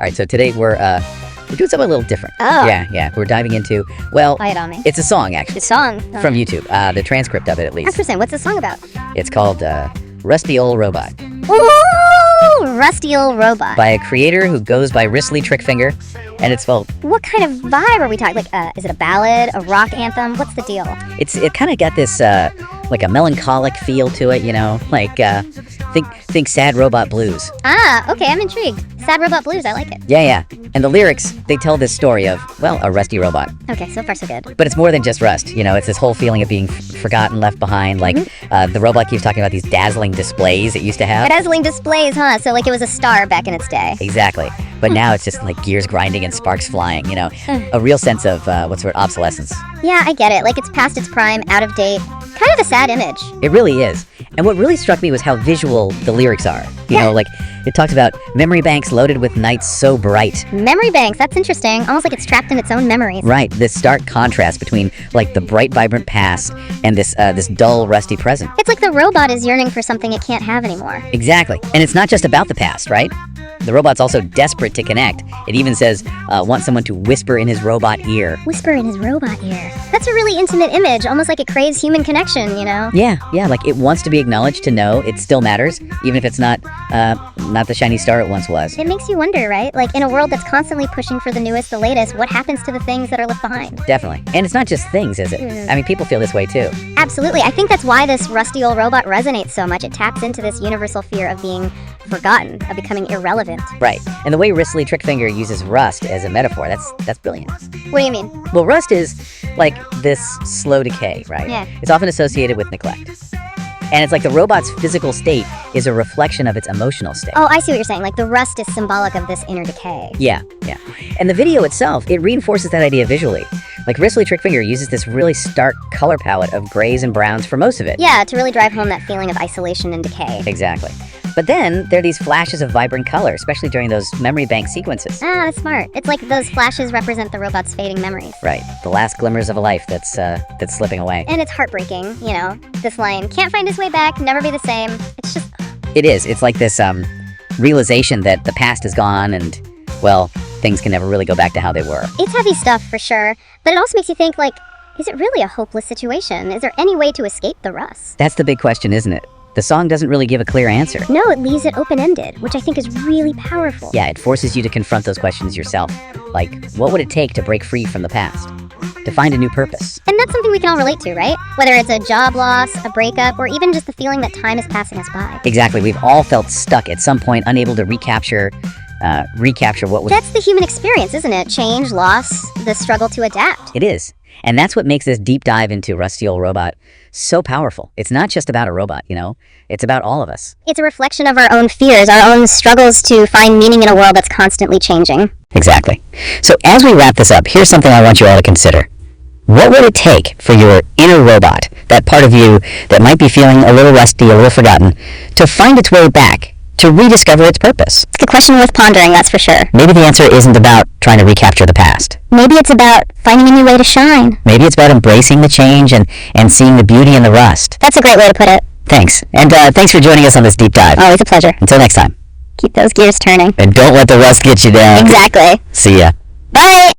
All right, so today we're doing something a little different. Oh. Yeah. We're diving into, well, Lay it on me. it's a song, actually. The song. From YouTube. The transcript of it, at least. Interesting. What's the song about? It's called Rusty Ol'Robot. Ooh, Rusty Ol'Robot. By a creator who goes by Rusty Trickfinger, and it's spelled... What kind of vibe are we talking? Like, is it a ballad, a rock anthem? What's the deal? It kind of got this, like a melancholic feel to it, you know? Like, think Sad Robot Blues. Ah, okay, I'm intrigued. Sad Robot Blues, I like it. Yeah. And the lyrics, they tell this story of, well, a rusty robot. Okay, so far so good. But it's more than just rust, you know? It's this whole feeling of being forgotten, left behind. Like, the robot keeps talking about these dazzling displays it used to have. Dazzling displays, huh? So like it was a star back in its day. Exactly. But now it's just like gears grinding and sparks flying, you know? A real sense of, obsolescence. Yeah, I get it. Like it's past its prime, out of date. Kind of a sad image. It really is. And what really struck me was how visual the lyrics are. You know, like, it talks about memory banks loaded with nights so bright. Memory banks, that's interesting. Almost like it's trapped in its own memories. Right, this stark contrast between, like, the bright, vibrant past and this dull, rusty present. It's like the robot is yearning for something it can't have anymore. Exactly. And it's not just about the past, right? The robot's also desperate to connect. It even says, wants someone to whisper in his robot ear. Whisper in his robot ear. That's a really intimate image, almost like it craves human connection, you know? Yeah, like it wants to be acknowledged, to know it still matters, even if it's not the shiny star it once was. It makes you wonder, right? Like, in a world that's constantly pushing for the newest, the latest, what happens to the things that are left behind? Definitely. And it's not just things, is it? I mean, people feel this way, too. Absolutely. I think that's why this Rusty Ol'Robot resonates so much. It taps into this universal fear of being forgotten, of becoming irrelevant. Right. And the way Rusty Trickfinger uses rust as a metaphor, that's brilliant. What do you mean? Well, rust is like this slow decay, right? Yeah. It's often associated with neglect. And it's like the robot's physical state is a reflection of its emotional state. Oh, I see what you're saying. Like the rust is symbolic of this inner decay. Yeah. And the video itself, it reinforces that idea visually. Like Rusty Trickfinger uses this really stark color palette of grays and browns for most of it. Yeah, to really drive home that feeling of isolation and decay. Exactly. But then there are these flashes of vibrant color, especially during those memory bank sequences. Ah, that's smart. It's like those flashes represent the robot's fading memories. Right. The last glimmers of a life that's slipping away. And it's heartbreaking, you know. This line, can't find his way back, never be the same. It's just... It is. It's like this realization that the past is gone and, well, things can never really go back to how they were. It's heavy stuff, for sure. But it also makes you think, like, is it really a hopeless situation? Is there any way to escape the rust? That's the big question, isn't it? The song doesn't really give a clear answer. No, it leaves it open-ended, which I think is really powerful. Yeah, it forces you to confront those questions yourself. Like, what would it take to break free from the past? To find a new purpose? And that's something we can all relate to, right? Whether it's a job loss, a breakup, or even just the feeling that time is passing us by. Exactly. We've all felt stuck at some point, unable to recapture what was... That's the human experience, isn't it? Change, loss, the struggle to adapt. It is. And that's what makes this deep dive into Rusty Ol'Robot so powerful. It's not just about a robot, you know? It's about all of us. It's a reflection of our own fears, our own struggles to find meaning in a world that's constantly changing. Exactly. So as we wrap this up, here's something I want you all to consider. What would it take for your inner robot, that part of you that might be feeling a little rusty, a little forgotten, to find its way back, to rediscover its purpose? It's a question worth pondering, that's for sure. Maybe the answer isn't about trying to recapture the past. Maybe it's about finding a new way to shine. Maybe it's about embracing the change and seeing the beauty in the rust. That's a great way to put it. Thanks. And thanks for joining us on this deep dive. Always a pleasure. Until next time. Keep those gears turning. And don't let the rust get you down. Exactly. See ya. Bye!